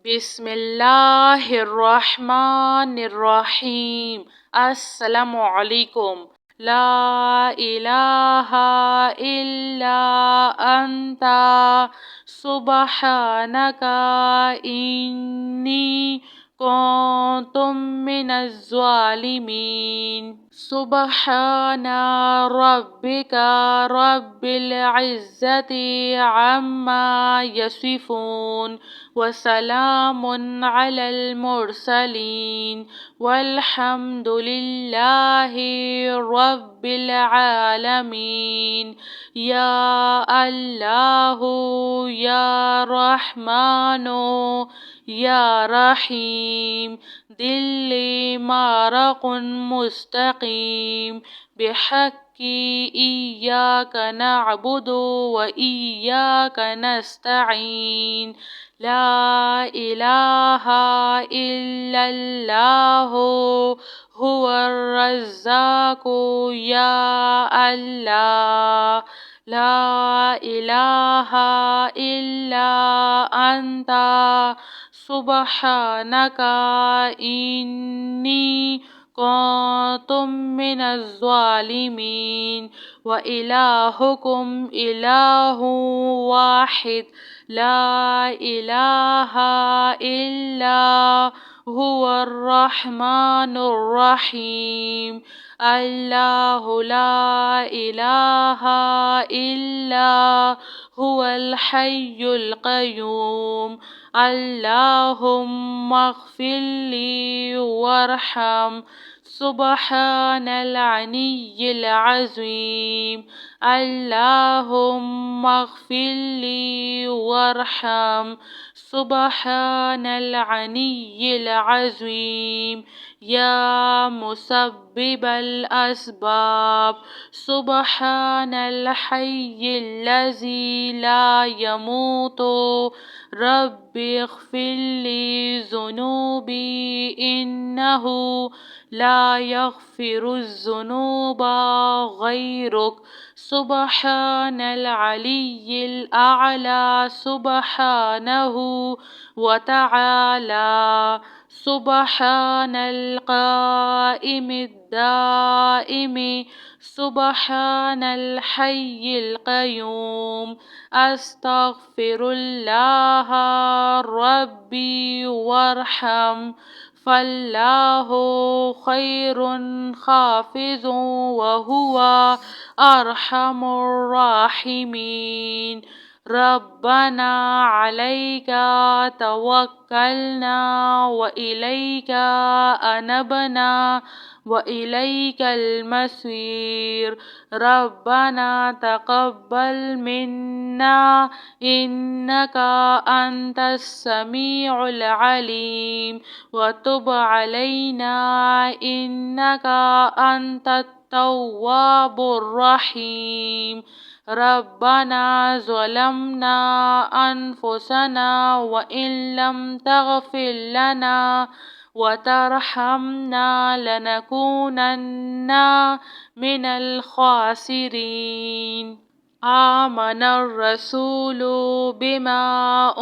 बिस्मिल्लाहिर्रहमानिर्रहीम। अस्सलामु अलैकुम। ला इलाहा इल्ला अंता सुबहानका इन्नी कुन्तु मिनज़ ज़ालिमीन। सुबहाना रब्बिका रब्बिल इज़्ज़ति अम्मा यसिफून वसलामुन अलल मुरसलीन वल्हम्दुलिल्लाहि रब्बिल आलमीन। या अल्लाहु या रहमानो या रहीम दिल्ली मारकुन मुस्तकीम बिहक्की इय्याका नअबुदु व इय्याका नस्तईन। ला इलाहा इल्लल्लाहु हुवर रज़्ज़ाक़ु या अल्लाह। ला इलाहा इल्ला अंता सुबहानका इन्नी कुन्तु मिनज़ ज़ालिमीन। व इलाहुकुम इलाहुन वाहिद ला इलाहा इल्ला हुवर रहमानुर रहीम। अल्लाहु ला इलाहा इल्ला हुवल हय्युल क़य्यूम। अल्लाहुम्मा अग़फ़िरली वरहम सुब्हानल अलिय्यिल अज़ीम। अल्लाहुम्मा अग़फ़िरली वरहम सुब्हानल अलिय्यिल अज़ीम। या मुसब्बिबल अस्बाब सुब्हानल हय्यिल्लज़ी ला यमूतु रब्बि इग़फ़िरली ज़ुनूबी इन्नहु ला यग़फ़िरुज़्ज़ुनूबा ग़ैरुक। सुब्हानल अलिय्यिल अअला सुब्हानहु व तआला। सुब्हानल क़ाइमिद दाइमि सुब्हानल हय्यिल क़य्यूम। अस्तग़फ़िरुल्लाह रब्बी वरहम फ़ल्लाहु ख़ैरुन हाफ़िज़ुन व हुवा अरहमुर राहिमीन। रब्बना अलैका तवक्कलना व इलैका अनबना व इलैकल मसीर। रब्बना तक़ब्बल मिन्ना इन्नका अंतस समीउल अलीम व तुब अलैना इन्नका अंतत तव्वाबुर रहीम। रब्बना ज़लमना अनफुसना व इन लम तग़फ़िर लना व तरहमना लनकूनन्ना मिनल ख़ासिरीन। आमनर रसूलु बिमा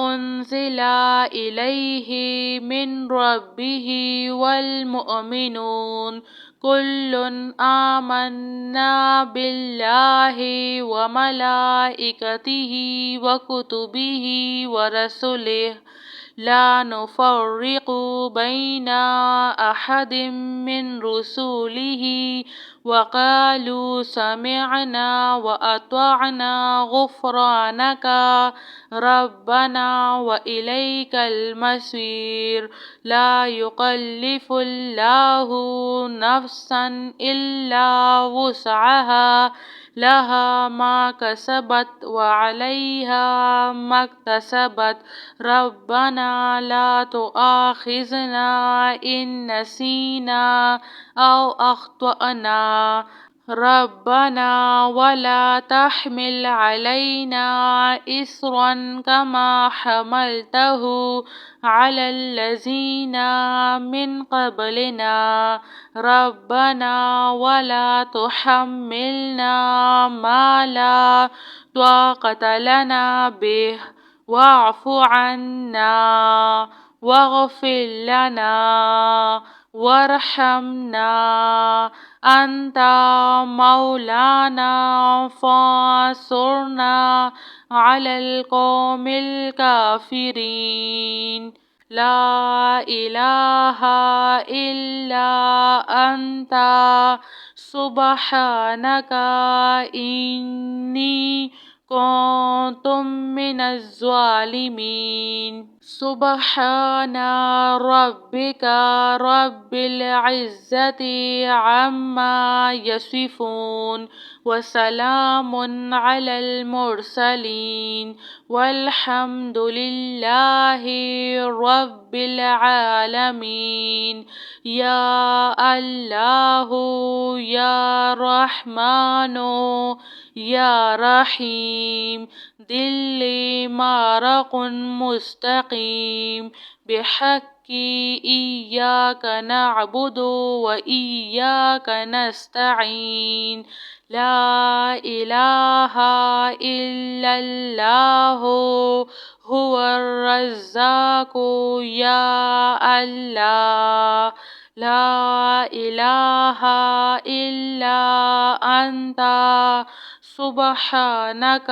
उन्ज़िला इलैहि मिन रब्बिहि वल मुअमिनून कुल्लुन आमन्ना बिल्लाहि व मलाइकतिहि व कुतुबिहि व रसुलिहि ला नुफ़र्रिक़ु बैना अहदिम मिन रुसुलिहि व क़ालू समिअना व अतअना ग़ुफ़्रानका रब्बना व इलैकल मसीर। ला युकल्लिफ़ुल्लाहु नफ़्सन इल्ला वुस्अहा लहा मा कसबत व अलैहा मक्तसबत। रब्बना ला तुआख़िज़ना इन नसीना औ अख़्तअना। रब्बना वला तहमिल अलैना इस्रन कमा हमलतहु अलल लज़ीना मिन क़ब्लिना। रब्बना वला तुहम्मिलना मा ला ताक़त लना बिह वाअफ़ु अन्ना واغفر لنا وارحمنا أنت مولانا فانصرنا على القوم الكافرين. لا إله إلا أنت سبحانك إني كنت من الظالمين. سبحان ربك رب العزة عما يصفون وسلام على المرسلين والحمد لله رب العالمين. يا الله يا رحمن يا رحيم دل مارق مستقيم بحق إياك نعبد وإياك نستعين. لا إله إلا الله هو الرزاق يا الله. لا إله إلا أنت سبحانك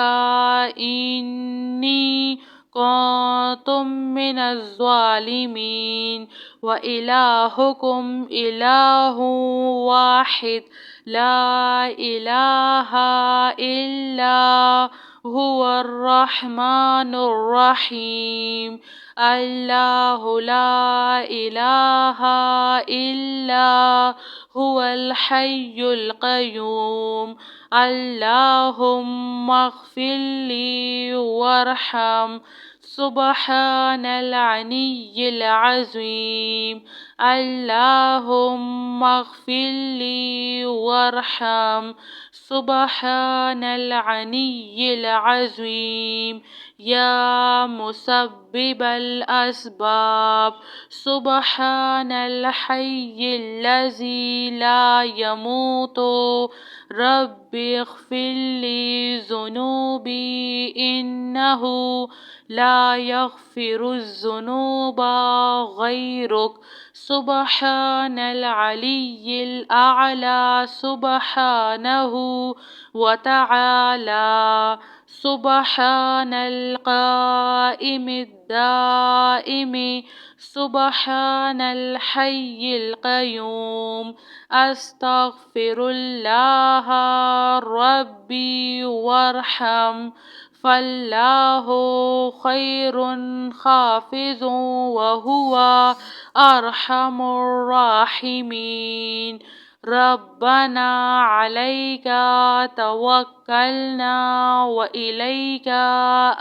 إني كنت من الظالمين. وإلهكم إله واحد لا إله إلا هو الرحمن الرحيم. الله لا إله إلا هو الحي القيوم. اللهم اغفر لي وارحم سبحان العلي العظيم. اللهم اغفر لي وارحم سبحان العلي العظيم. يا مسبب الأسباب سبحان الحي الذي لا يموت رب اغفر لي ذنوبي إنه لا يغفر الذنوب غيرك. سبحان العلي الأعلى سبحانه وتعالى. سبحان القائم الدائم سبحان الحي القيوم. أستغفر الله ربي وارحم فالله خير حافظ وهو أرحم الراحمين. ربنا عليك توكلنا وإليك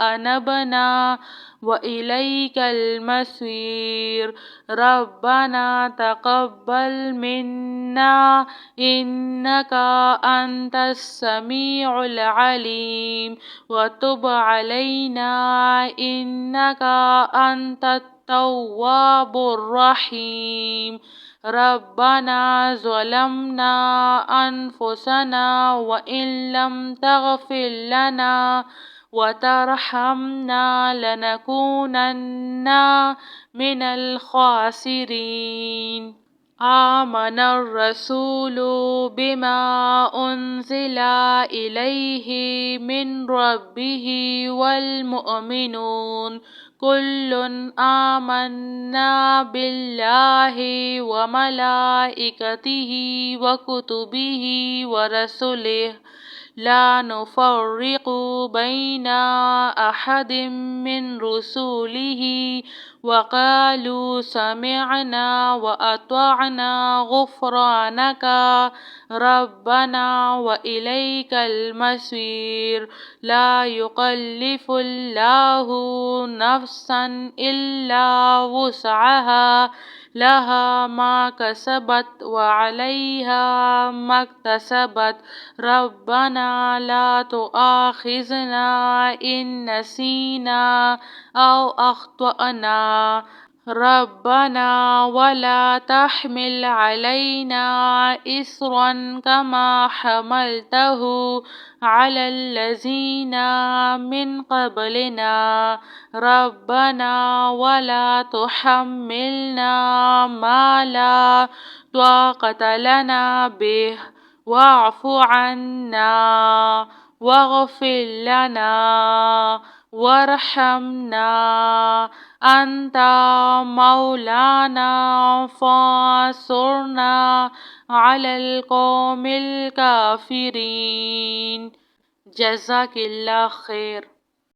أنبنا وإليك المصير. ربنا تقبل منا إنك أنت السميع العليم وتب علينا إنك أنت التواب الرحيم. ربنا ظلمنا أنفسنا وإن لم تغفر لنا وترحمنا لنكونن من الخاسرين. آمن الرسول بما أنزل إليه من ربه والمؤمنون كل آمنا بالله وملائكته وكتبه ورسله لا نفرق بين أحد من رسله وقالوا سمعنا وأطعنا غفرانك ربنا وإليك المصير. لا يكلف الله نفسا إلا وسعها لها ما كسبت وعليها ما اكتسبت. ربنا لا تؤاخذنا إن نسينا أو أخطأنا. ربنا ولا تحمل علينا إصرا كما حملته على الذين من قبلنا ربنا ولا تحملنا ما لا طاقة لنا به واعف عنا واغفر لنا وارحمنا أنت مولانا فانصرنا على القوم الكافرين. جزاك الله خير.